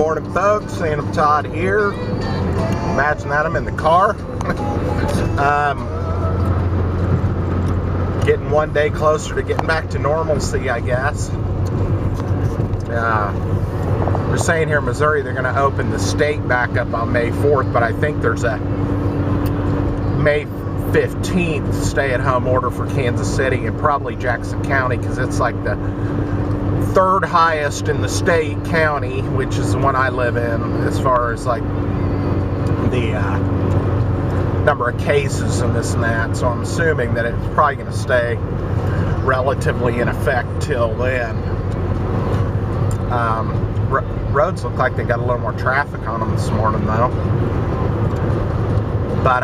morning, folks. Phantom Todd here. Imagine that I'm in the car. Getting one day closer to getting back to normalcy, I guess. They're saying here in Missouri they're going to open the state back up on May 4th, but I think there's a May 15th stay-at-home order for Kansas City and probably Jackson County, because it's like the third highest in the state county, which is the one I live in, as far as like the number of cases and this and that. So I'm assuming that it's probably going to stay relatively in effect till then. Roads look like they got a little more traffic on them this morning, though. But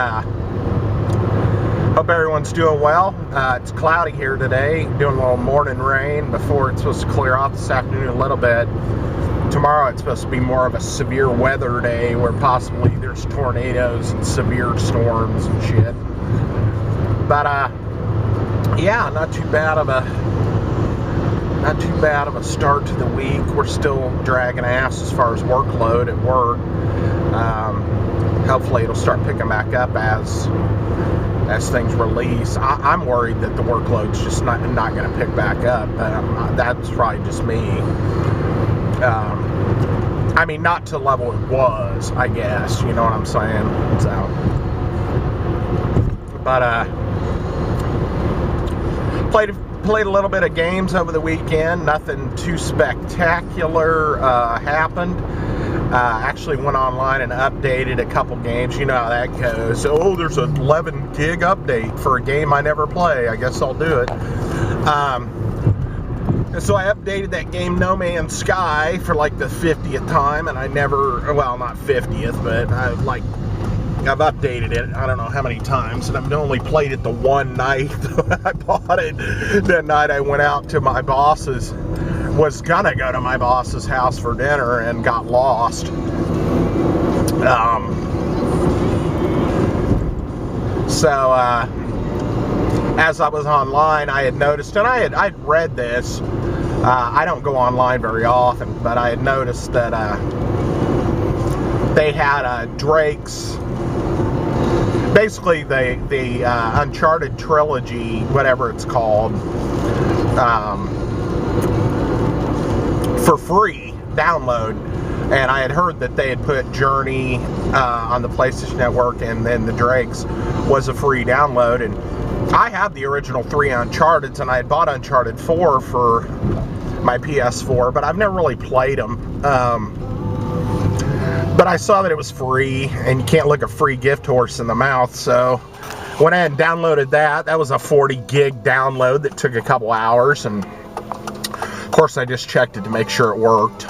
hope everyone's doing well. It's cloudy here today, doing a little morning rain before it's supposed to clear off this afternoon a little bit. Tomorrow it's supposed to be more of a severe weather day where possibly there's tornadoes and severe storms and shit. But yeah, not too bad of a start to the week. We're still dragging ass as far as workload at work. Hopefully it'll start picking back up as things release. I'm worried that the workload's just not going to pick back up. That's probably just me. I mean, not to the level it was, I guess. You know what I'm saying? So, but played a little bit of games over the weekend. Nothing too spectacular happened. Actually went online and updated a couple games. You know how that goes. Oh, there's an 11 gig update for a game I never play. I guess I'll do it. So I updated that game No Man's Sky for like the 50th time, and I never, well, not 50th, but I've updated it I don't know how many times, and I've only played it the one night I bought it. That night I went out to my boss's, was gonna go to my boss's house for dinner and got lost. So as I was online, I had noticed, and I'd read this. I don't go online very often, but I had noticed that they had Drake's, basically the Uncharted trilogy, whatever it's called, for free download. And I had heard that they had put Journey on the PlayStation Network, and then the Drake's was a free download. And I have the original 3 Uncharted's, and I had bought Uncharted 4 for my PS4, but I've never really played them. But I saw that it was free, and you can't look a free gift horse in the mouth, so went ahead and downloaded that. That was a 40 gig download that took a couple hours, and of course I just checked it to make sure it worked.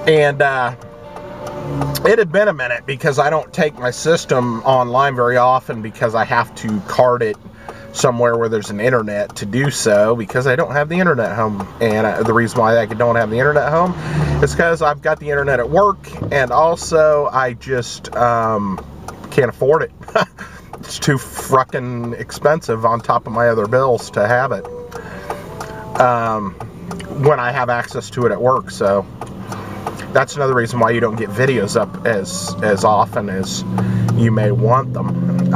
And it had been a minute, because I don't take my system online very often, because I have to card it somewhere where there's an internet to do so, because I don't have the internet home. And the reason why I don't have the internet home is because I've got the internet at work, and also I just can't afford it. It's too fucking expensive on top of my other bills to have it when I have access to it at work. So that's another reason why you don't get videos up as often as you may want them.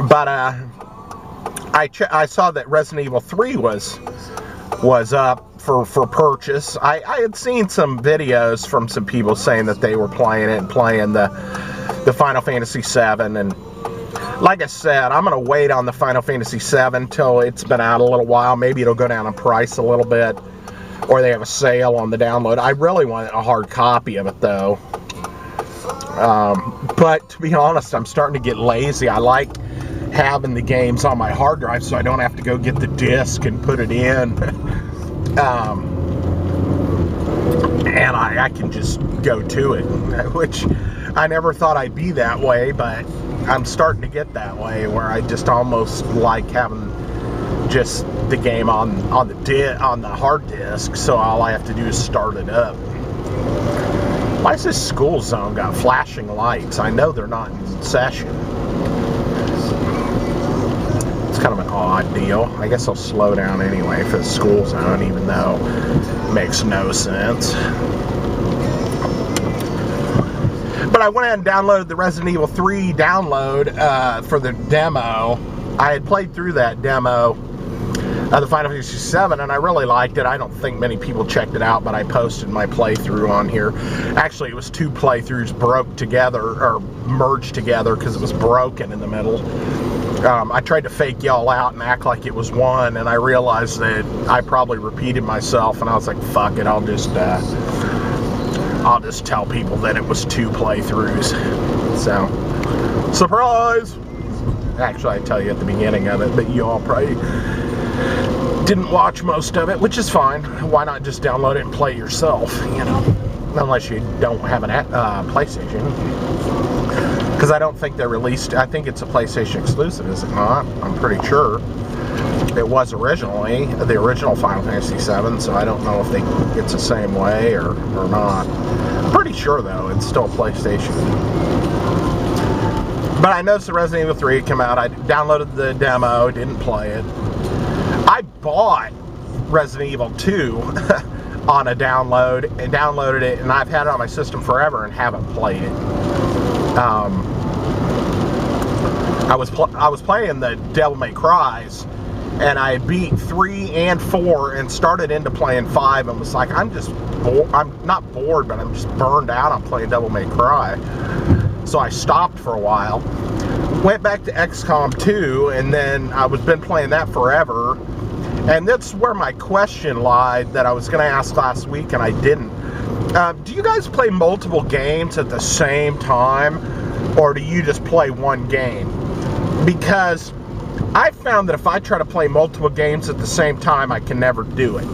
But I saw that Resident Evil 3 was up for purchase. I had seen some videos from some people saying that they were playing it and playing the Final Fantasy VII. And like I said, I'm going to wait on the Final Fantasy VII till it's been out a little while. Maybe it'll go down in price a little bit, or they have a sale on the download. I really want a hard copy of it, though. But to be honest, I'm starting to get lazy. I like having the games on my hard drive so I don't have to go get the disc and put it in. And I can just go to it, which I never thought I'd be that way, but I'm starting to get that way, where I just almost like having just the game on the hard disk, so all I have to do is start it up. Why is this school zone got flashing lights? I know they're not in session. It's kind of an odd deal. I guess I'll slow down anyway for the school zone, even though Makes no sense. But I went ahead and downloaded the Resident Evil 3 download for the demo. I had played through that demo of the Final Fantasy VII, and I really liked it. I don't think many people checked it out, but I posted my playthrough on here. Actually, it was 2 playthroughs broke together, or merged together, because it was broken in the middle. I tried to fake y'all out and act like it was one, and I realized that I probably repeated myself, and I was like, fuck it, I'll just tell people that it was 2 playthroughs. So, surprise! Actually, I tell you at the beginning of it, but you all probably didn't watch most of it, which is fine. Why not just download it and play it yourself, you know? Unless you don't have an PlayStation. Because I don't think they released, I think it's a PlayStation exclusive, is it not? I'm pretty sure. It was originally, the original Final Fantasy VII, so I don't know if it's the same way or not. I'm pretty sure, though, it's still PlayStation. But I noticed the Resident Evil 3 had come out. I downloaded the demo, didn't play it. I bought Resident Evil 2 on a download and downloaded it, and I've had it on my system forever and haven't played it. I was playing the Devil May Cry's, and I beat 3 and 4 and started into playing 5 and was like, I'm not bored, but I'm just burned out on playing Devil May Cry. So I stopped for a while, went back to XCOM 2, and then I've been playing that forever. And that's where my question lied that I was going to ask last week and I didn't. Do you guys play multiple games at the same time, or do you just play one game? Because I found that if I try to play multiple games at the same time, I can never do it.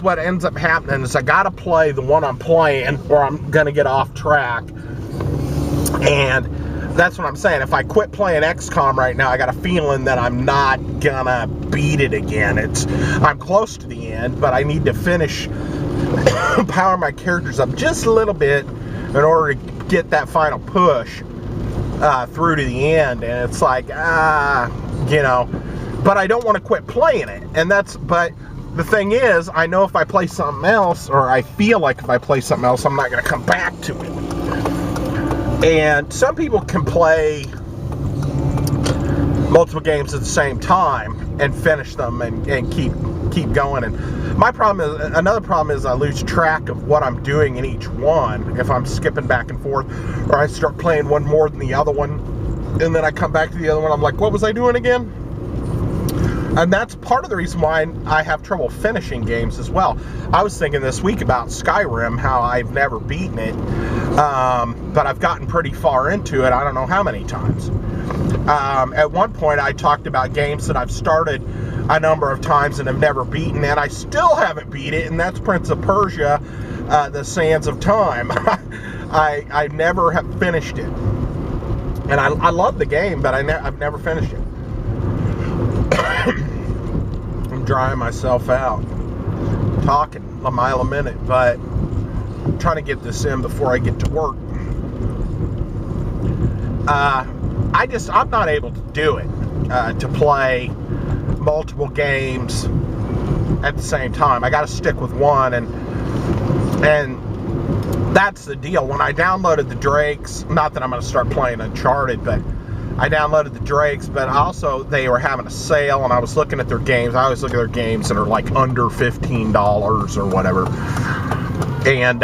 What ends up happening is I got to play the one I'm playing, or I'm going to get off track. And that's what I'm saying. If I quit playing XCOM right now, I got a feeling that I'm not gonna beat it again. I'm close to the end, but I need to finish power my characters up just a little bit in order to get that final push through to the end. And it's like, you know, but I don't want to quit playing it. But the thing is, I know if I play something else, or I feel like if I play something else, I'm not gonna come back to it. And some people can play multiple games at the same time and finish them and keep going. And another problem is I lose track of what I'm doing in each one if I'm skipping back and forth, or I start playing one more than the other one, and then I come back to the other one, I'm like, what was I doing again? And that's part of the reason why I have trouble finishing games as well. I was thinking this week about Skyrim, how I've never beaten it, but I've gotten pretty far into it, I don't know how many times. At one point I talked about games that I've started a number of times and have never beaten, and I still haven't beat it, and that's Prince of Persia, The Sands of Time. I never have finished it. And I love the game, but I've never finished it. I'm drying myself out, talking a mile a minute, but I'm trying to get this in before I get to work. I'm not able to do it, to play multiple games at the same time. I got to stick with one, and that's the deal. When I downloaded the Drakes, not that I'm going to start playing Uncharted, but I downloaded the Drakes, but also they were having a sale, and I was looking at their games. I always look at their games that are like under $15 or whatever. And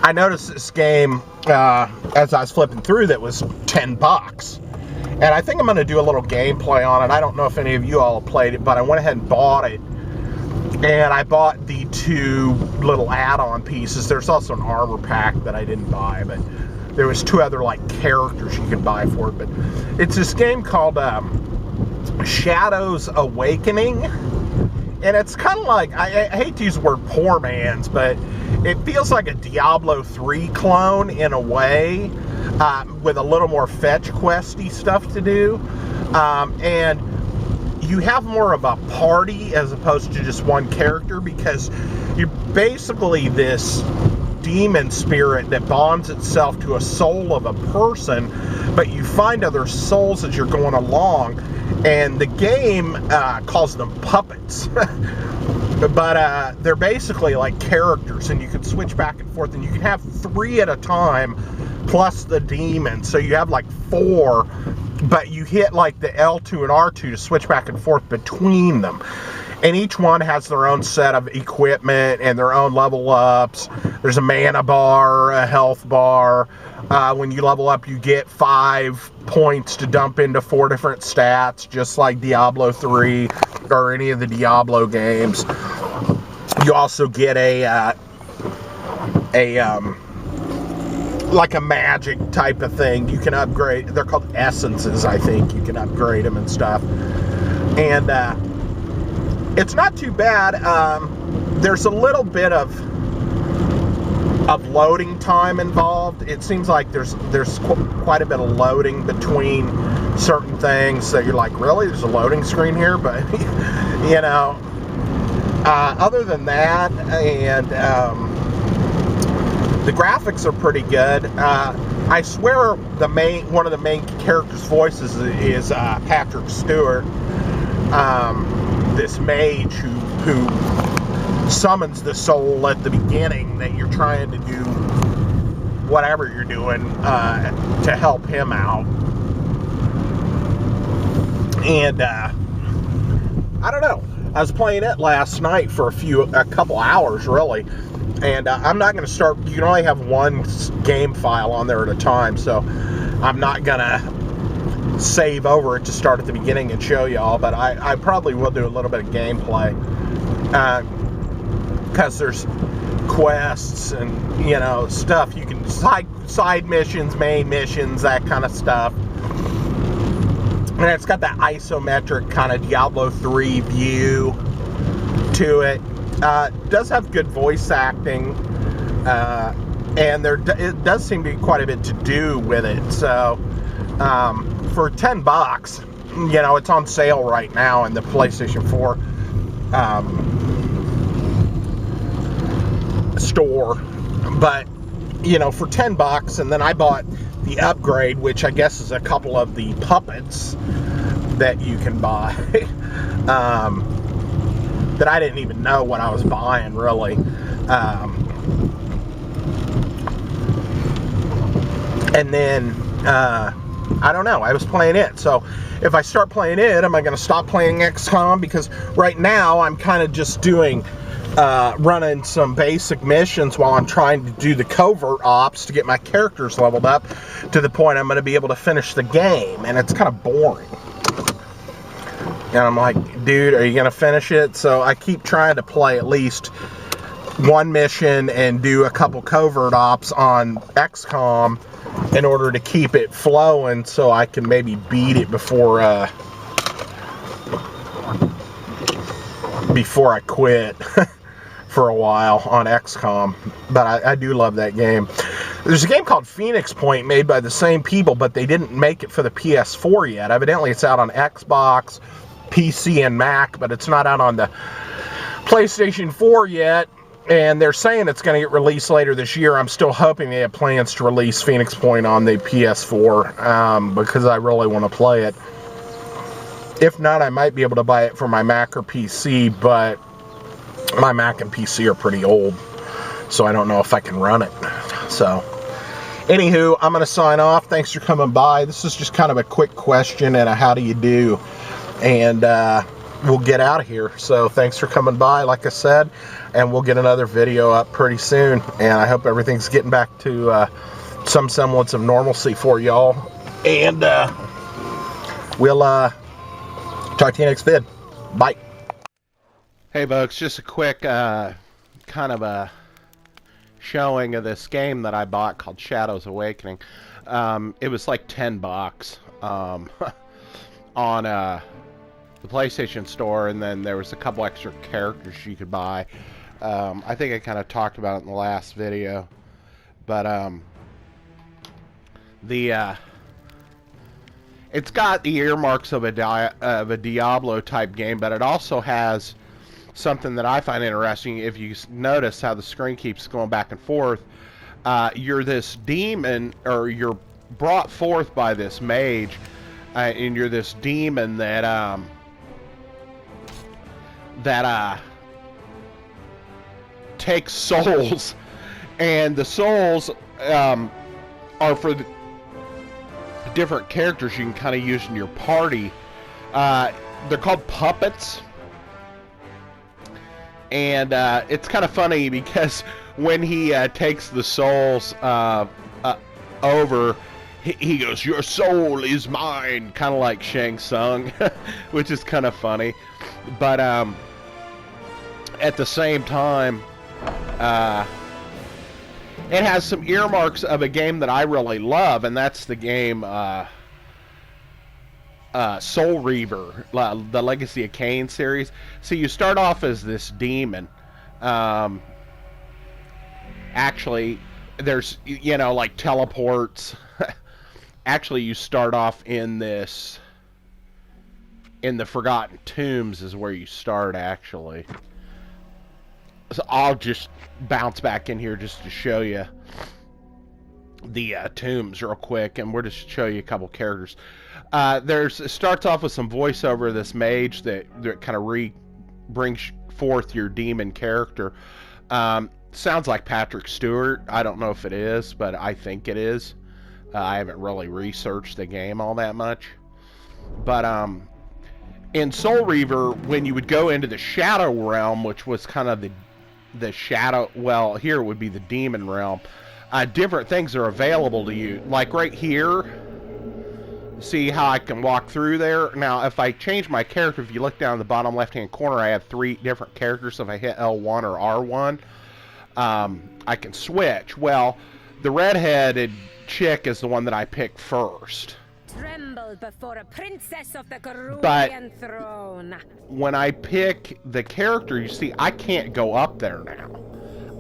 I noticed this game as I was flipping through that was $10. And I think I'm going to do a little gameplay on it. I don't know if any of you all have played it, but I went ahead and bought it. And I bought the 2 little add-on pieces. There's also an armor pack that I didn't buy, but there was 2 other like characters you could buy for it. But it's this game called Shadows Awakening, and it's kind of like, I hate to use the word poor man's, but it feels like a Diablo 3 clone in a way, with a little more fetch questy stuff to do, and you have more of a party as opposed to just one character, because you're basically this demon spirit that bonds itself to a soul of a person, but you find other souls as you're going along, And the game calls them puppets. But they're basically like characters, and you can switch back and forth, and you can have 3 at a time, plus the demon. So you have like 4, but you hit like the L2 and R2 to switch back and forth between them. And each one has their own set of equipment and their own level ups. There's a mana bar, a health bar. When you level up, you get 5 points to dump into 4 different stats, just like Diablo 3 or any of the Diablo games. You also get like a magic type of thing. You can upgrade. They're called essences, I think. You can upgrade them and stuff. And it's not too bad. There's a little bit of loading time involved. It seems like there's quite a bit of loading between certain things. So you're like, really? There's a loading screen here? But you know, other than that, and the graphics are pretty good. I swear one of the main characters' voices is Patrick Stewart, this mage who summons the soul at the beginning that you're trying to do whatever you're doing to help him out. And I don't know. I was playing it last night for a couple hours, really. And I'm not going to start. You can only have 1 game file on there at a time, so I'm not going to save over it to start at the beginning and show y'all. But I probably will do a little bit of gameplay. Because there's quests and, you know, stuff. You can side missions, main missions, that kind of stuff. And it's got that isometric kind of Diablo 3 view to it. It does have good voice acting, and it does seem to be quite a bit to do with it. So for $10, you know, it's on sale right now in the PlayStation 4 store. But you know, for $10, and then I bought the upgrade, which I guess is a couple of the puppets that you can buy. That I didn't even know what I was buying, really. And then I don't know, I was playing it. So if I start playing it, am I going to stop playing XCOM? Because right now I'm kind of just doing running some basic missions while I'm trying to do the covert ops to get my characters leveled up to the point I'm going to be able to finish the game, and it's kind of boring. And I'm like, dude, are you going to finish it? So I keep trying to play at least 1 mission and do a couple covert ops on XCOM in order to keep it flowing, so I can maybe beat it before I quit for a while on XCOM. But I do love that game. There's a game called Phoenix Point made by the same people, but they didn't make it for the PS4 yet. Evidently it's out on Xbox, PC, and Mac, but it's not out on the PlayStation 4 yet. And they're saying it's going to get released later this year. I'm still hoping they have plans to release Phoenix Point on the PS4 because I really want to play it. If not, I might be able to buy it for my Mac or PC, but my Mac and PC are pretty old, so I don't know if I can run it. So, anywho, I'm going to sign off. Thanks for coming by. This is just kind of a quick question and a how do you do, and we'll get out of here. So, thanks for coming by, like I said, and we'll get another video up pretty soon, and I hope everything's getting back to some semblance of normalcy for y'all, and we'll talk to you next vid. Bye. Hey folks, just a quick kind of a showing of this game that I bought called Shadows Awakening. It was like $10 on the PlayStation Store, and then there was a couple extra characters you could buy. I think I kind of talked about it in the last video, but it's got the earmarks of a Diablo type game, but it also has something that I find interesting. If you notice how the screen keeps going back and forth, you're this demon, or you're brought forth by this mage and you're this demon that takes souls, and the souls are for the different characters you can kind of use in your party. They're called puppets, and it's kind of funny because when he takes the souls over, he goes, "Your soul is mine," kind of like Shang Tsung, which is kind of funny. But at the same time, it has some earmarks of a game that I really love, and that's the game Soul Reaver, the Legacy of Kain series. So you start off as this demon. Actually, there's, you know, like teleports. Actually, you start off in the Forgotten Tombs is where you start, actually. So I'll just bounce back in here just to show you the tombs real quick, and we'll just show you a couple characters. It starts off with some voiceover of this mage that kind of brings forth your demon character. Sounds like Patrick Stewart. I don't know if it is, but I think it is. I haven't really researched the game all that much. But in Soul Reaver, when you would go into the Shadow Realm, which was kind of the shadow, well, here it would be the demon realm, different things are available to you. Like right here, see how I can walk through there? Now, if I change my character, if you look down in the bottom left-hand corner, I have 3 different characters. So if I hit L1 or R1, I can switch. Well, the red-headed chick is the one that I picked first. Tremble before a princess of the But throne. when I pick the character, you see, I can't go up there now.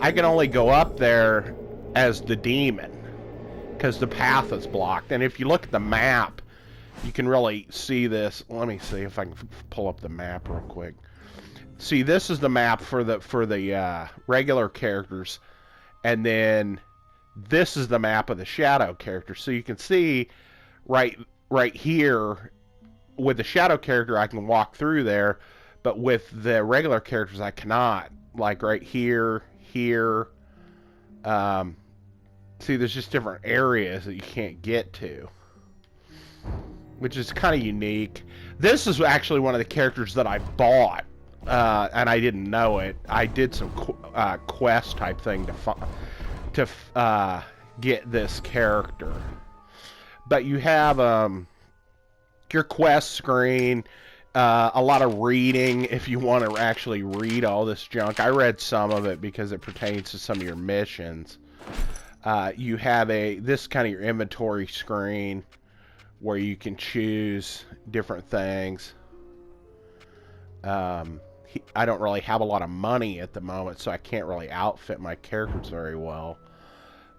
I can only go up there as the demon because the path is blocked. And if you look at the map, you can really see this. Let me see if I can pull up the map real quick. See, this is the map for the regular characters, and then this is the map of the shadow characters. So you can see right here with the shadow character, I can walk through there, but with the regular characters, I cannot. Like right here. See, there's just different areas that you can't get to, which is kind of unique. This is actually one of the characters that I bought, and I didn't know it. I did some quest type thing to get this character. But you have your quest screen, a lot of reading if you want to actually read all this junk. I read some of it because it pertains to some of your missions. You have this kind of your inventory screen where you can choose different things. I don't really have a lot of money at the moment, so I can't really outfit my characters very well.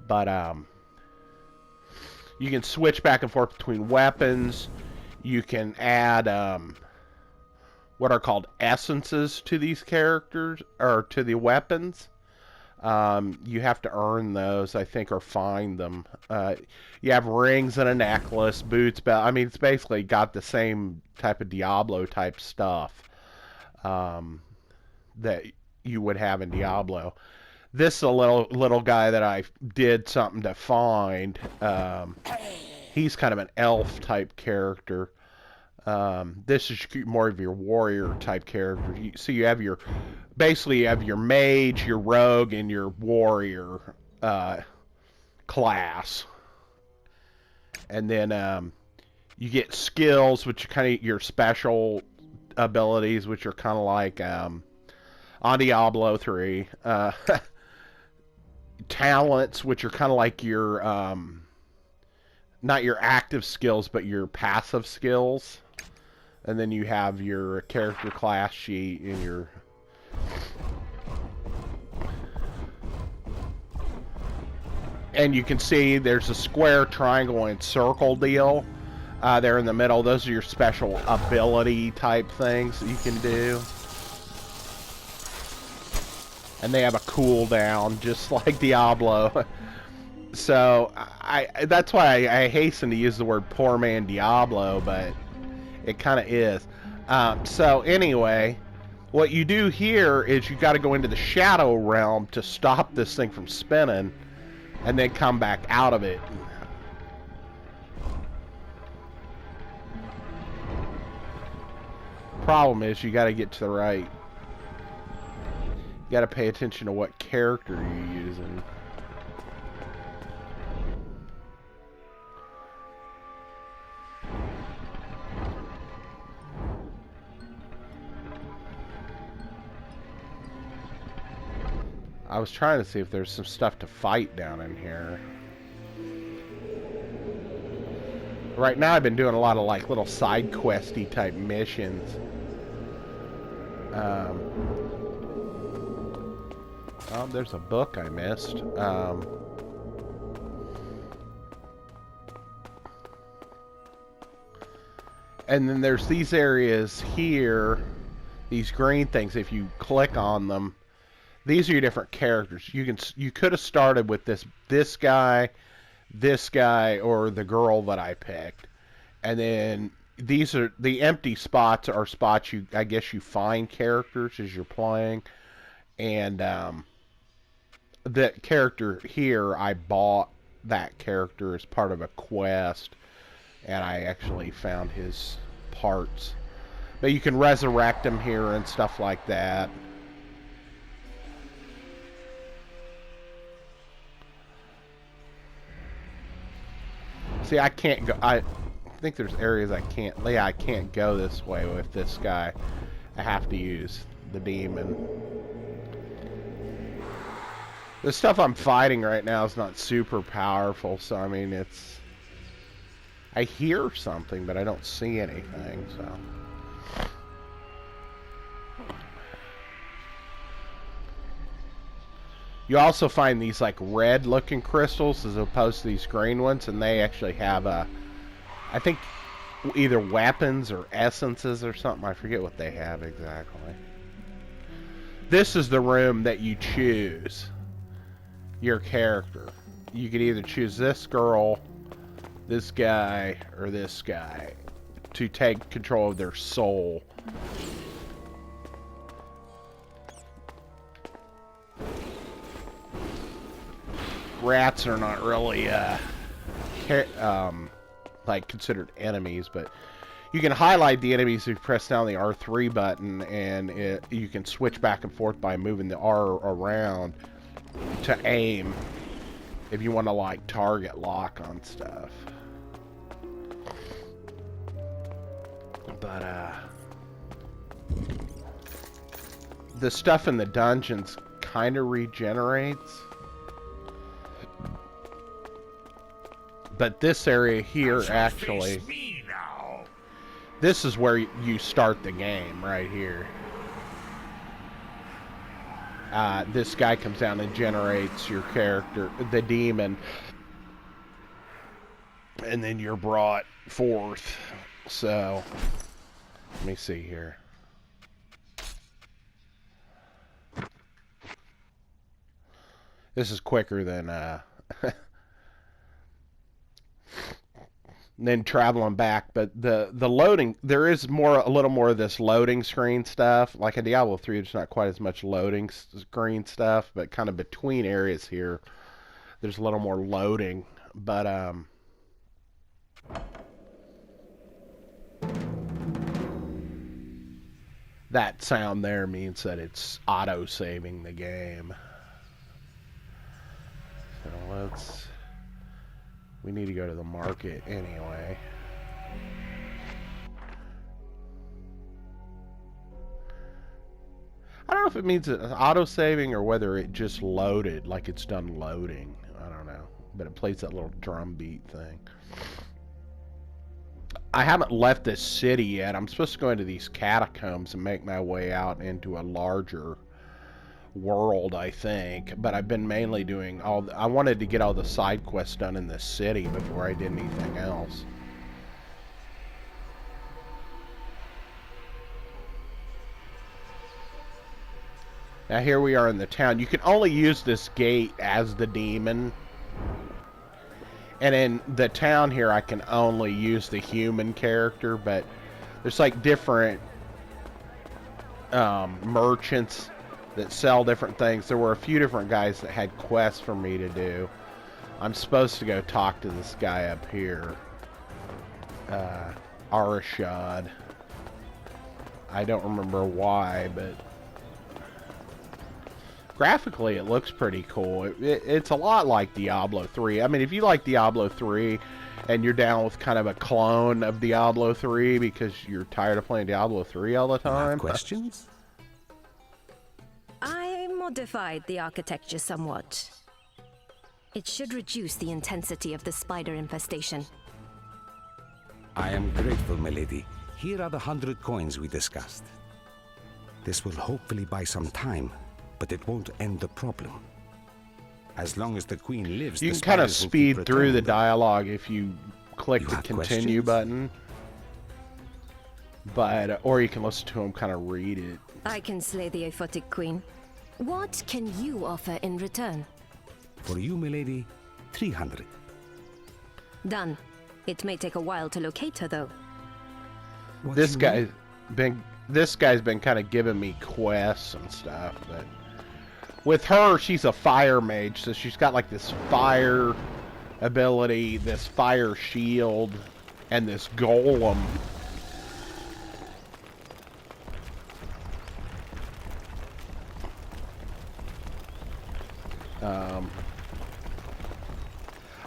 But you can switch back and forth between weapons. You can add what are called essences to these characters, or to the weapons. You have to earn those, I think, or find them. You have rings and a necklace, boots, belt. I mean, it's basically got the same type of Diablo type stuff that you would have in Diablo. This is a little guy that I did something to find. He's kind of an elf type character. This is more of your warrior type character. So you have basically you have your mage, your rogue, and your warrior class. And then you get skills, which are kind of your special abilities, which are kind of like on Diablo 3. Talents, which are kind of like your not your active skills, but your passive skills. And then you have your character class sheet and your you can see there's a square, triangle, and circle deal there in the middle. Those are your special ability type things that you can do. And they have a cooldown, just like Diablo. So that's why I hasten to use the word poor man Diablo, but it kind of is. So anyway, what you do here is you got to go into the shadow realm to stop this thing from spinning, and then come back out of it. Problem is, you got to get to the right. You got to pay attention to what character you're using. I was trying to see if there's some stuff to fight down in here. Right now I've been doing a lot of like little side questy type missions. Oh, there's a book I missed. And then there's these areas here, these green things. If you click on them, these are your different characters. You could have started with this guy, or the girl that I picked, and then these are the empty spots. Are spots I guess you find characters as you're playing, and the character here, I bought that character as part of a quest, and I actually found his parts. But you can resurrect him here and stuff like that. See, I can't go. I think there's areas I can't. Yeah, I can't go this way with this guy. I have to use the demon. The stuff I'm fighting right now is not super powerful, so I mean, it's... I hear something, but I don't see anything, so... You also find these like red looking crystals as opposed to these green ones, and they actually have I think either weapons or essences or something. I forget what they have exactly. This is the room that you choose your character. You could either choose this girl, this guy, or this guy to take control of their soul. Rats are not really like considered enemies, but you can highlight the enemies if you press down the R3 button, and you can switch back and forth by moving the R around to aim if you want to like target lock on stuff. But the stuff in the dungeons kind of regenerates. But this area here, actually, this is where you start the game, right here. This guy comes down and generates your character, the demon, and then you're brought forth. So, let me see here. This is quicker than then traveling back, but the loading, there is a little more of this loading screen stuff. Like in Diablo 3, there's not quite as much loading screen stuff, but kind of between areas here, there's a little more loading. But that sound there means that it's auto-saving the game. So we need to go to the market anyway. I don't know if it means it's auto-saving or whether it just loaded, like it's done loading. I don't know. But it plays that little drum beat thing. I haven't left this city yet. I'm supposed to go into these catacombs and make my way out into a larger world, I think, but I've been mainly doing I wanted to get all the side quests done in this city before I did anything else. Now here we are in the town. You can only use this gate as the demon. And in the town here, I can only use the human character, but there's like different merchants that sell different things. There were a few different guys that had quests for me to do. I'm supposed to go talk to this guy up here, Arashad. I don't remember why, but graphically it looks pretty cool. It's a lot like Diablo 3. I mean, if you like Diablo 3 and you're down with kind of a clone of Diablo 3 because you're tired of playing Diablo 3 all the time. Questions? I modified the architecture somewhat. It should reduce the intensity of the spider infestation. I am grateful, milady. Here are the 100 coins we discussed. This will hopefully buy some time, but it won't end the problem. As long as the queen lives, You the can kind of spiders will keep speed through the returning. dialogue if you click You the have continue questions? button. But, or you can listen to him kind of read it. I can slay the aphotic queen. What can you offer in return? For you, milady, 300. Done. It may take a while to locate her, though. What This you guy's mean? been kind of giving me quests and stuff, but with her, she's a fire mage, so she's got like this fire ability, this fire shield, and this golem.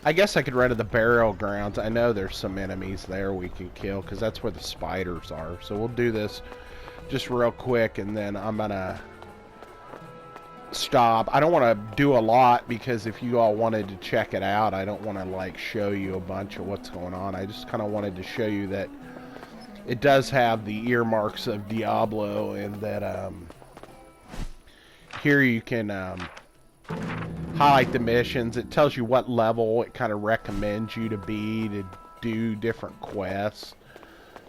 I guess I could run to the burial grounds. I know there's some enemies there we can kill, because that's where the spiders are. So we'll do this just real quick, and then I'm gonna stop. I don't want to do a lot, because if you all wanted to check it out, I don't want to like show you a bunch of what's going on. I just kind of wanted to show you that it does have the earmarks of Diablo, and that here you can highlight the missions. It tells you what level it kind of recommends you to be to do different quests.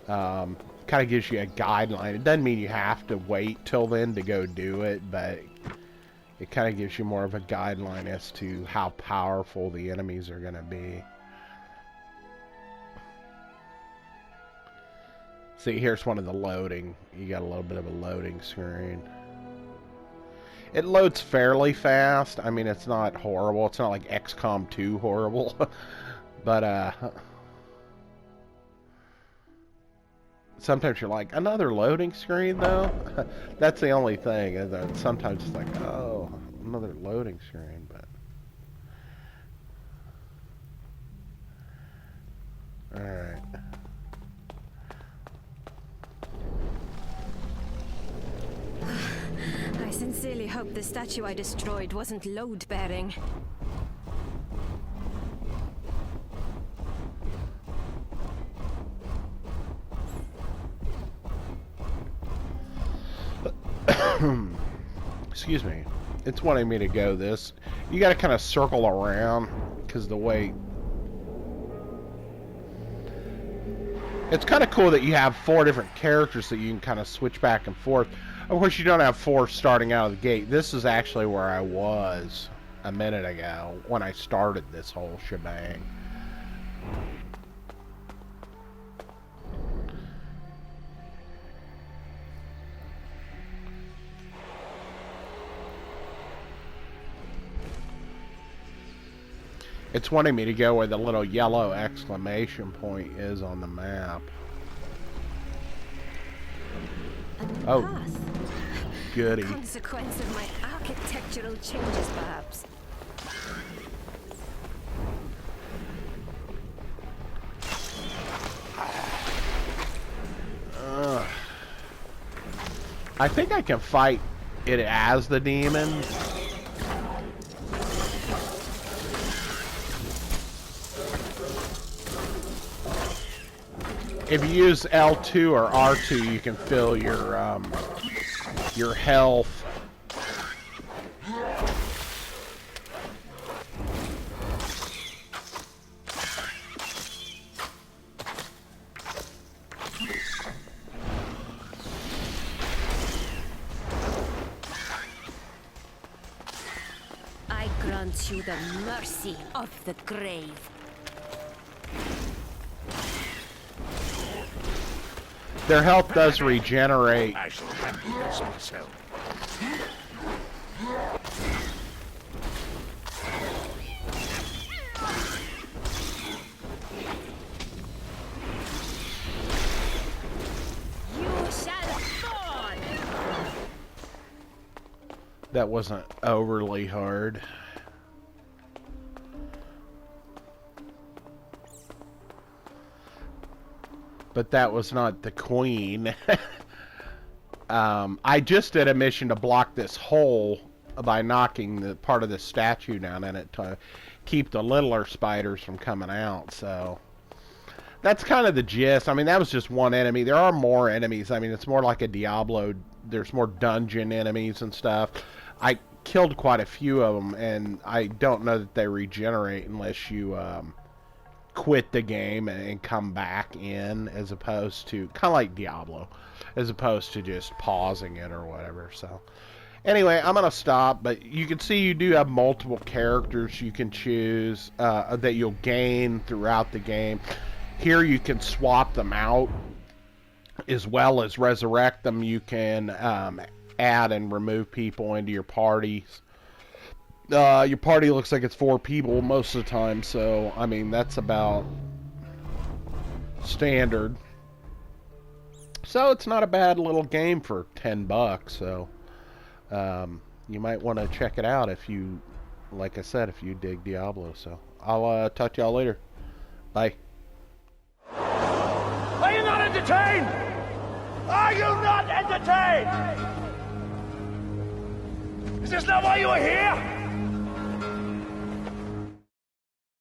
Kind of gives you a guideline. It doesn't mean you have to wait till then to go do it, but it kind of gives you more of a guideline as to how powerful the enemies are going to be. See, here's one of the loading. You got a little bit of a loading screen. It loads fairly fast. I mean, it's not horrible. It's not like XCOM 2 horrible. But, sometimes you're like, another loading screen, though? That's the only thing. Is that sometimes it's like, oh, another loading screen, but... Alright. I sincerely hope the statue I destroyed wasn't load-bearing. Excuse me. It's wanting me to go this. You gotta kind of circle around, because the way... It's kind of cool that you have 4 different characters that you can kind of switch back and forth. Of course, you don't have 4 starting out of the gate. This is actually where I was a minute ago when I started this whole shebang. It's wanting me to go where the little yellow exclamation point is on the map. Oh, Path. goody. Consequence of my architectural changes, perhaps. I think I can fight it as the demon. If you use L2 or R2, you can fill your health. I grant you the mercy of the grave. Their health does regenerate. I shall handle this myself. You shall fall. That wasn't overly hard. But that was not the queen. I just did a mission to block this hole by knocking the part of the statue down in it to keep the littler spiders from coming out. So that's kind of the gist. I mean, that was just one enemy. There are more enemies. I mean, it's more like a Diablo. There's more dungeon enemies and stuff. I killed quite a few of them, and I don't know that they regenerate unless you quit the game and come back in, as opposed to kind of like Diablo, as opposed to just pausing it or whatever. So anyway, I'm gonna stop, but you can see you do have multiple characters you can choose that you'll gain throughout the game. Here you can swap them out as well as resurrect them. You can add and remove people into your parties. Your party looks like it's 4 people most of the time, so I mean that's about standard. So it's not a bad little game for $10. So you might want to check it out if you, like I said, if you dig Diablo. So I'll talk to y'all later. Bye. Are you not entertained? Are you not entertained? Is this not why you are here?